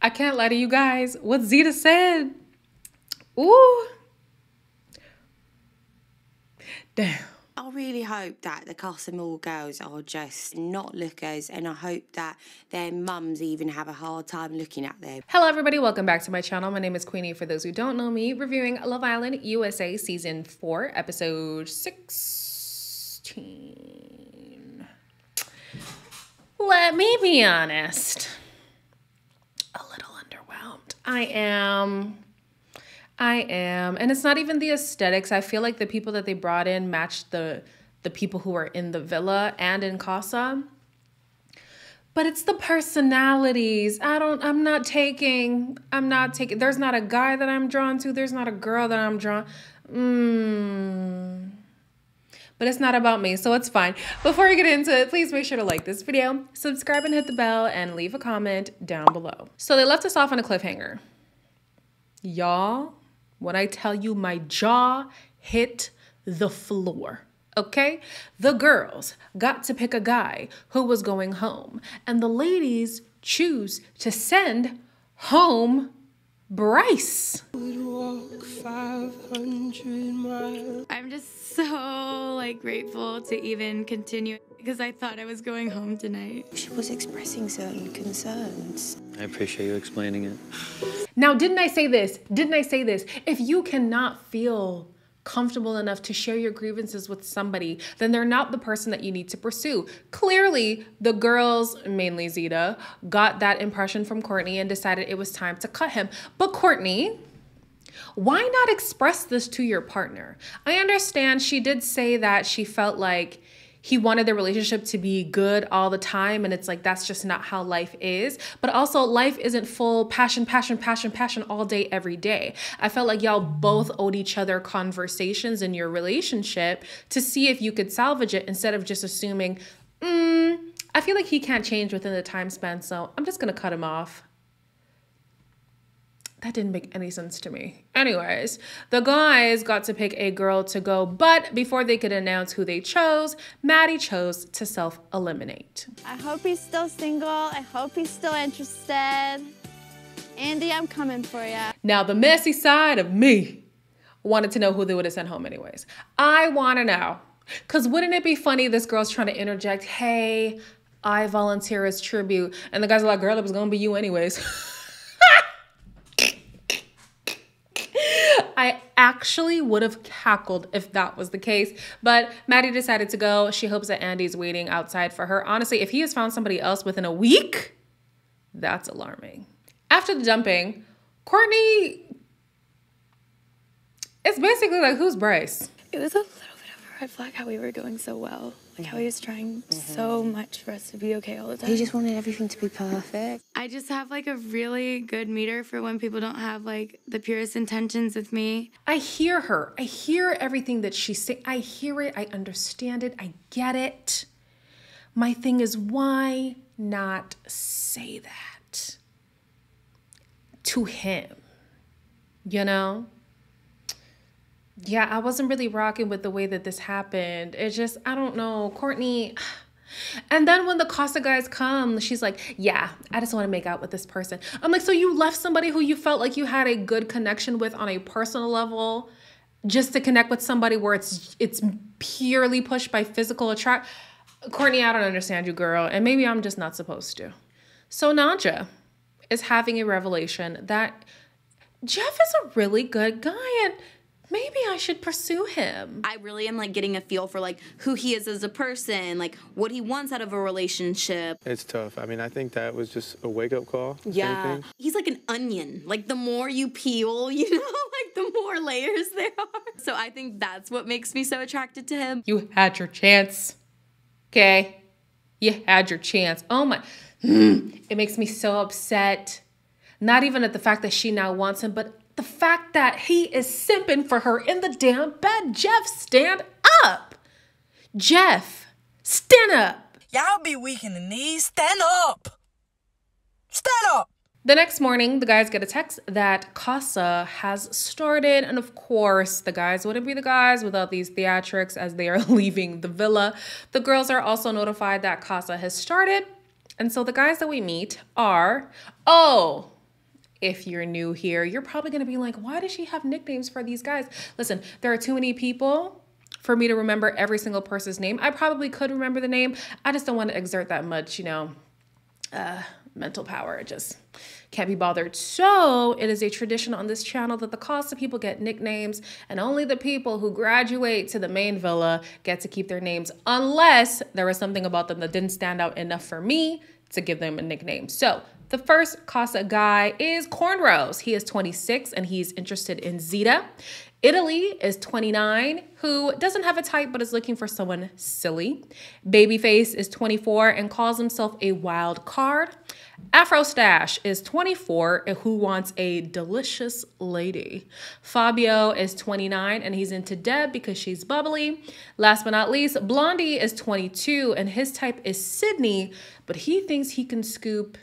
I can't lie to you guys. What Zeta said. Ooh. Damn. I really hope that the Castamore girls are just not lookers, and I hope that their mums even have a hard time looking at them. Hello everybody, welcome back to my channel. My name is Queenie. For those who don't know me, reviewing Love Island USA Season 4, Episode 16. Let me be honest. A little underwhelmed. I am. And it's not even the aesthetics. I feel like the people that they brought in matched the people who are in the villa and in Casa. But it's the personalities. I'm not taking, there's not a guy that I'm drawn to. There's not a girl that I'm drawn. But it's not about me, so it's fine. Before we get into it, please make sure to like this video, subscribe and hit the bell, and leave a comment down below. So they left us off on a cliffhanger. Y'all, when I tell you my jaw hit the floor, okay? The girls got to pick a guy who was going home, and the ladies choose to send home Bryce. I'm just so grateful to even continue because I thought I was going home tonight. She was expressing certain concerns. I appreciate you explaining it. Now, didn't I say this? If you cannot feel comfortable enough to share your grievances with somebody, then they're not the person that you need to pursue. Clearly, the girls, mainly Zeta, got that impression from Courtney and decided it was time to cut him. But Courtney, why not express this to your partner? I understand she did say that she felt like he wanted the relationship to be good all the time, and it's like that's just not how life is. But also, life isn't full passion all day, every day. I felt like y'all both owed each other conversations in your relationship to see if you could salvage it instead of just assuming, I feel like he can't change within the time span, so I'm just gonna cut him off. That didn't make any sense to me. Anyways, the guys got to pick a girl to go, but before they could announce who they chose, Maddie chose to self-eliminate. I hope he's still single. I hope he's still interested. Andy, I'm coming for you. Now, the messy side of me wanted to know who they would have sent home anyways. I want to know, because wouldn't it be funny this girl's trying to interject, hey, I volunteer as tribute, and the guys are like, girl, it was going to be you anyways. I actually would have cackled if that was the case, but Maddie decided to go. She hopes that Andy's waiting outside for her. Honestly, if he has found somebody else within a week, that's alarming. After the dumping, Courtney is basically like, who's Bryce? It was a little bit of a red flag how we were going so well. Like how he was trying so much for us to be okay all the time. He just wanted everything to be perfect. I just have a really good meter for when people don't have the purest intentions with me. I hear her. I hear everything that she's saying. I hear it. I understand it. I get it. My thing is, why not say that to him? You know? Yeah, I wasn't really rocking with the way that this happened. It's just, I don't know, Courtney. And then when the Casa guys come, she's like, yeah, I just want to make out with this person. I'm like, so you left somebody who you felt like you had a good connection with on a personal level just to connect with somebody where it's purely pushed by physical attraction? Courtney, I don't understand you, girl. And maybe I'm just not supposed to. So Nadja is having a revelation that Jeff is a really good guy and maybe I should pursue him. I really am getting a feel for who he is as a person, what he wants out of a relationship. It's tough. I mean, I think that was just a wake-up call. Yeah. He's like an onion. The more you peel, the more layers there are. So I think that's what makes me so attracted to him. You had your chance. Okay? You had your chance. Oh my. It makes me so upset. Not even at the fact that she now wants him, but the fact that he is simping for her in the damn bed. Jeff, stand up. Jeff, stand up. Y'all be weak in the knees. Stand up. Stand up. The next morning, the guys get a text that Casa has started. And of course, the guys wouldn't be the guys without these theatrics as they are leaving the villa. The girls are also notified that Casa has started. And so the guys that we meet are, oh, If you're new here, you're probably going to be like, why does she have nicknames for these guys? Listen, there are too many people for me to remember every single person's name. I probably could remember the name. I just don't want to exert that much, mental power. It just can't be bothered. So it is a tradition on this channel that the Casa people get nicknames, and only the people who graduate to the main villa get to keep their names, unless there was something about them that didn't stand out enough for me to give them a nickname. So the first Casa guy is Cornrows. He is 26 and he's interested in Zeta. Italy is 29, who doesn't have a type but is looking for someone silly. Babyface is 24 and calls himself a wild card. Afro Stash is 24 who wants a delicious lady. Fabio is 29 and he's into Deb because she's bubbly. Last but not least, Blondie is 22 and his type is Sydney, but he thinks he can scoop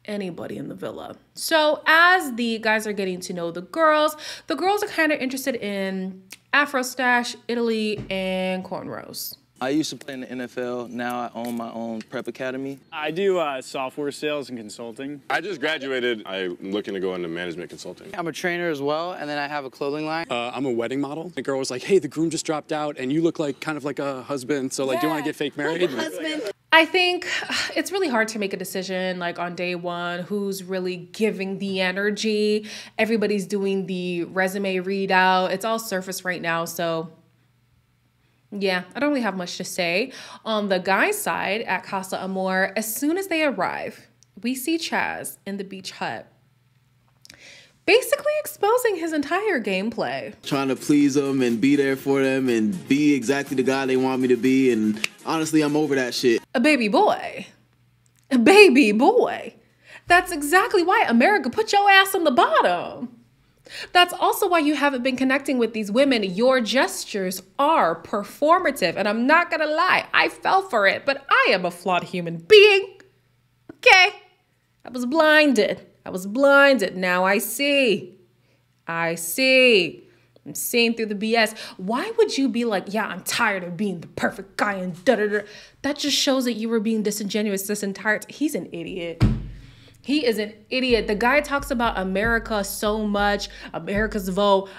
anybody in the villa. So as the guys are getting to know the girls are kind of interested in Afro Stash, Italy, and Cornrows. I used to play in the NFL. Now I own my own prep academy. I do software sales and consulting. I just graduated. I'm looking to go into management consulting. I'm a trainer as well, and then I have a clothing line. I'm a wedding model. The girl was like, hey, the groom just dropped out, and you look like kind of like a husband, so like, do you want to get fake married? I think it's really hard to make a decision like on day one, who's really giving the energy. Everybody's doing the resume readout. It's all surface right now, so yeah, I don't really have much to say. On the guy's side at Casa Amor, as soon as they arrive, we see Chaz in the beach hut, basically exposing his entire gameplay. Trying to please them and be there for them and be exactly the guy they want me to be. And honestly, I'm over that shit. A baby boy. A baby boy. That's exactly why America put your ass on the bottom. That's also why you haven't been connecting with these women. Your gestures are performative. And I'm not gonna lie, I fell for it, but I am a flawed human being. Okay? I was blinded. Now I see. I'm seeing through the BS. Why would you be like, yeah, I'm tired of being the perfect guy and da-da-da. That just shows that you were being disingenuous this entire time. He's an idiot. He is an idiot. The guy talks about America so much, America's vote,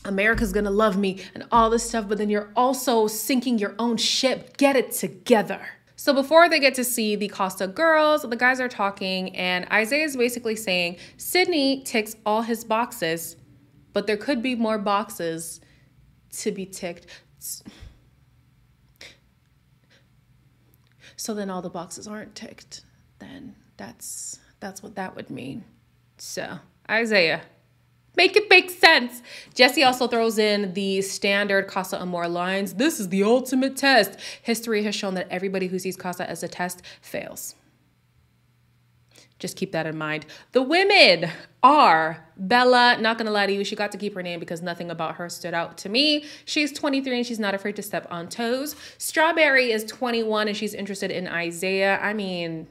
America's gonna love me and all this stuff, but then you're also sinking your own ship. Get it together. So before they get to see the Casa girls, the guys are talking and Isaiah is basically saying Sydney ticks all his boxes, but there could be more boxes to be ticked. So then all the boxes aren't ticked. Then that's what that would mean. So Isaiah, make it make sense. Jesse also throws in the standard Casa Amor lines. This is the ultimate test. History has shown that everybody who sees Casa as a test fails. Just keep that in mind. The women are Bella. Not gonna lie to you, she got to keep her name because nothing about her stood out to me. She's 23 and she's not afraid to step on toes. Strawberry is 21 and she's interested in Isaiah. I mean,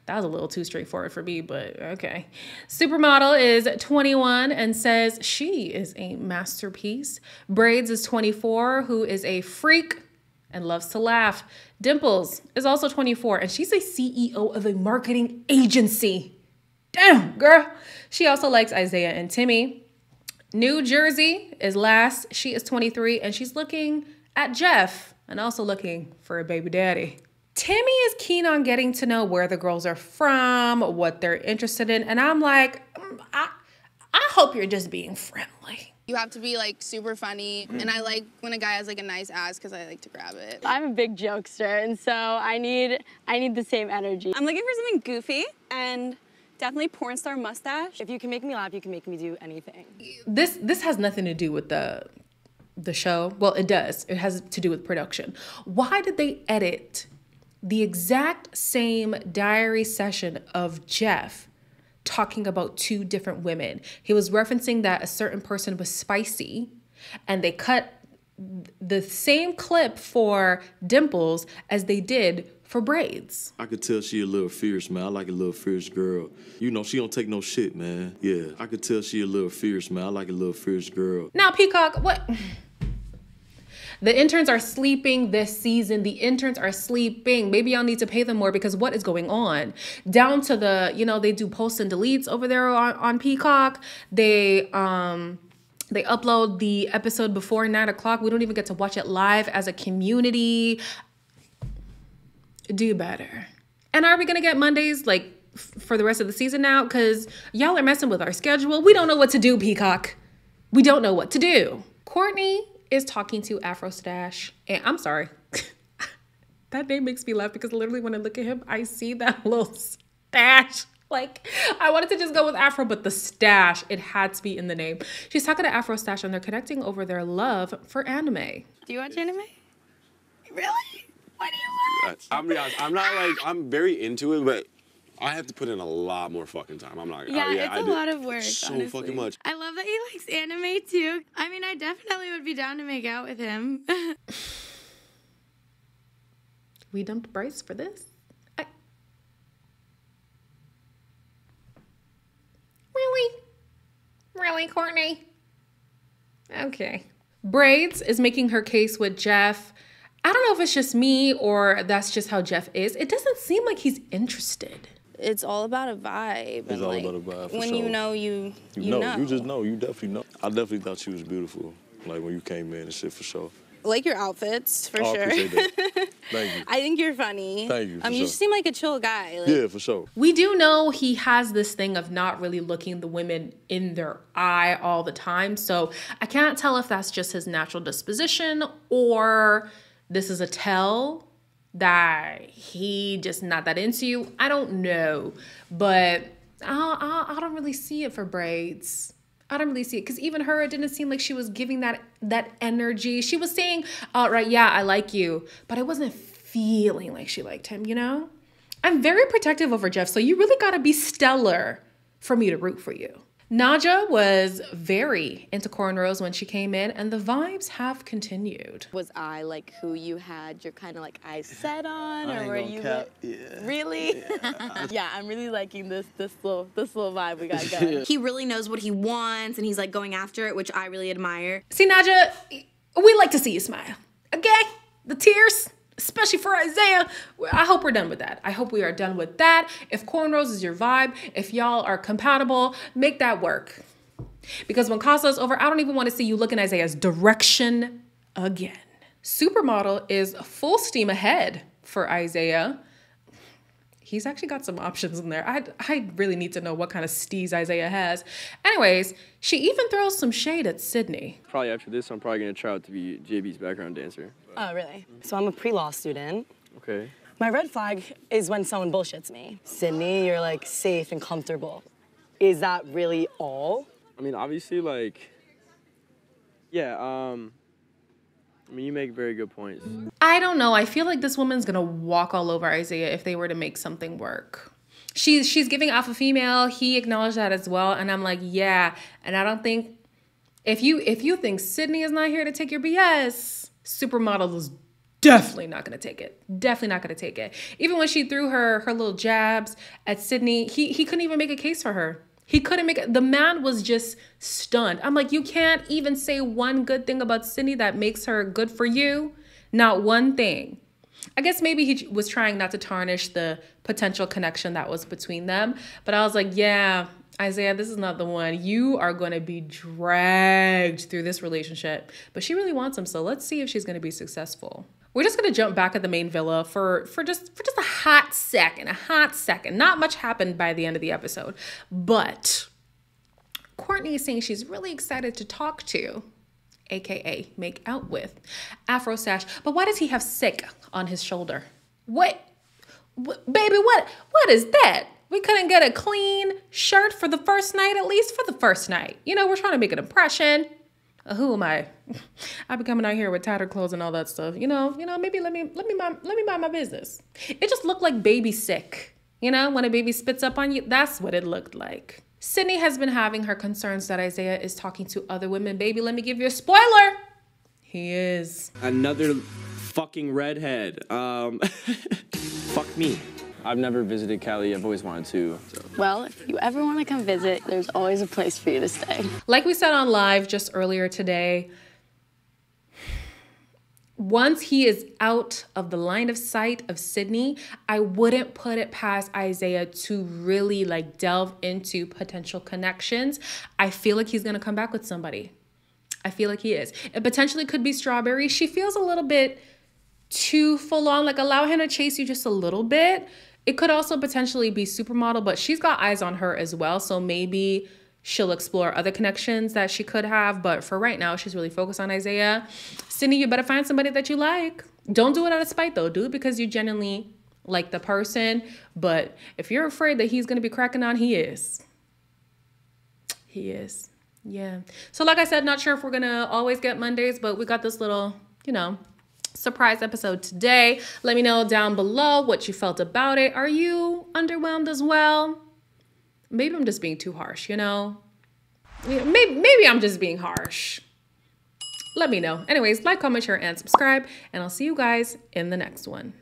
that was a little too straightforward for me, but okay. Supermodel is 21 and says she is a masterpiece. Braids is 24, who is a freak and loves to laugh. Dimples is also 24 and she's a CEO of a marketing agency. Damn, girl. She also likes Isaiah and Timmy. New Jersey is last. She is 23 and she's looking at Jeff and also looking for a baby daddy. Timmy is keen on getting to know where the girls are from, what they're interested in. And I'm like, I hope you're just being friendly. You have to be like super funny. And I like when a guy has like a nice ass because I like to grab it. I'm a big jokester and so I need the same energy. I'm looking for something goofy and definitely porn star mustache. If you can make me laugh, you can make me do anything. This has nothing to do with the show. Well, it does. It has to do with production. Why did they edit the exact same diary session of Jeff talking about two different women? He was referencing that a certain person was spicy and they cut the same clip for Dimples as they did for Braids. I could tell she a little fierce, man. I like a little fierce girl. You know, she don't take no shit, man. Yeah, I could tell she a little fierce, man. I like a little fierce girl. Now, Peacock, what? The interns are sleeping this season. The interns are sleeping. Maybe y'all need to pay them more because what is going on? Down to the, you know, they do posts and deletes over there on Peacock. They upload the episode before 9 o'clock. We don't even get to watch it live as a community. Do better. And are we going to get Mondays like for the rest of the season now? Because y'all are messing with our schedule. We don't know what to do, Peacock. We don't know what to do. Courtney is talking to Afro Stash. And I'm sorry. That name makes me laugh because literally when I look at him, I see that little stash. Like, I wanted to just go with Afro, but the stash, it had to be in the name. She's talking to Afro Stash and they're connecting over their love for anime. Do you watch anime? Really? What do you watch? I'm gonna be honest, I'm not like, I'm very into it, but I have to put in a lot more fucking time. I'm not. Yeah, it's a lot of work. So honestly. fucking much. I love that he likes anime too. I mean, I definitely would be down to make out with him. We dumped Bryce for this? Really? Really, Courtney? Okay. Braids is making her case with Jeff. I don't know if it's just me or that's just how Jeff is. It doesn't seem like he's interested. It's all about a vibe. It's all about a vibe. When you know, you know. You just know. You definitely know. I definitely thought she was beautiful. Like when you came in and shit, for sure. I like your outfits, for sure. I appreciate that. Thank you. I think you're funny. Thank you. You just seem like a chill guy. Like, yeah, for sure. We do know he has this thing of not really looking the women in their eye all the time. So I can't tell if that's just his natural disposition or this is a tell that he just not that into you. I don't know, but I don't really see it for Braids. I don't really see it because even her, it didn't seem like she was giving that energy. She was saying, right, yeah, I like you, but I wasn't feeling like she liked him, you know? I'm very protective over Jeff, so you really gotta be stellar for me to root for you. Naja was very into cornrows when she came in, and the vibes have continued. Was I like who you had your kind of like eyes set on, or were you really? Yeah, I'm really liking this little vibe we got going. He really knows what he wants, and he's like going after it, which I really admire. See, Naja, we like to see you smile, okay? The tears. Especially for Isaiah, I hope we're done with that. I hope we are done with that. If cornrows is your vibe, if y'all are compatible, make that work. Because when Casa is over, I don't even want to see you looking Isaiah's direction again. Supermodel is full steam ahead for Isaiah. He's actually got some options in there. I really need to know what kind of steez Isaiah has. Anyways, she even throws some shade at Sydney. Probably after this, I'm probably gonna try out to be JB's background dancer. Oh, really? So I'm a pre-law student. Okay. My red flag is when someone bullshits me. Sydney, you're like safe and comfortable. Is that really all? I mean, obviously, like, yeah, I mean, you make very good points. I don't know. I feel like this woman's gonna walk all over Isaiah if they were to make something work. She's giving alpha female. He acknowledged that as well, and I'm like, yeah. And I don't think if you think Sydney is not here to take your BS, Supermodel is definitely not gonna take it. Definitely not gonna take it. Even when she threw her little jabs at Sydney, he couldn't even make a case for her. He couldn't make it. The man was just stunned. I'm like, you can't even say one good thing about Sydney that makes her good for you. Not one thing. I guess maybe he was trying not to tarnish the potential connection that was between them. But I was like, yeah, Isaiah, this is not the one. You are going to be dragged through this relationship. But she really wants him, so let's see if she's going to be successful. We're just going to jump back at the main villa for just a hot second. Not much happened by the end of the episode. But Courtney is saying she's really excited to talk to, AKA make out with, Afro Stash. But why does he have sick on his shoulder? What baby, what is that? We couldn't get a clean shirt for the first night, at least for the first night. You know, we're trying to make an impression. Who am I? I be coming out here with tattered clothes and all that stuff. You know. Maybe let me mind my business. It just looked like baby sick. You know, when a baby spits up on you, that's what it looked like. Sydney has been having her concerns that Isaiah is talking to other women. Baby, let me give you a spoiler. He is. Another fucking redhead. Fuck me. I've never visited Cali. I've always wanted to. So. Well, if you ever want to come visit, there's always a place for you to stay. Like we said on live just earlier today, once he is out of the line of sight of Sydney, I wouldn't put it past Isaiah to really like delve into potential connections. I feel like he's gonna come back with somebody. I feel like he is. It potentially could be Strawberry. She feels a little bit too full on, like allow him to chase you just a little bit. It could also potentially be Supermodel, but she's got eyes on her as well. So maybe she'll explore other connections that she could have. But for right now, she's really focused on Isaiah. Sydney, you better find somebody that you like. Don't do it out of spite though. Do it because you genuinely like the person. But if you're afraid that he's going to be cracking on, he is. He is. Yeah. So like I said, not sure if we're going to always get Mondays, but we got this little, you know, surprise episode today. Let me know down below what you felt about it. Are you underwhelmed as well? Maybe I'm just being too harsh, you know? Maybe I'm just being harsh. Let me know. Anyways, like, comment, share, and subscribe, and I'll see you guys in the next one.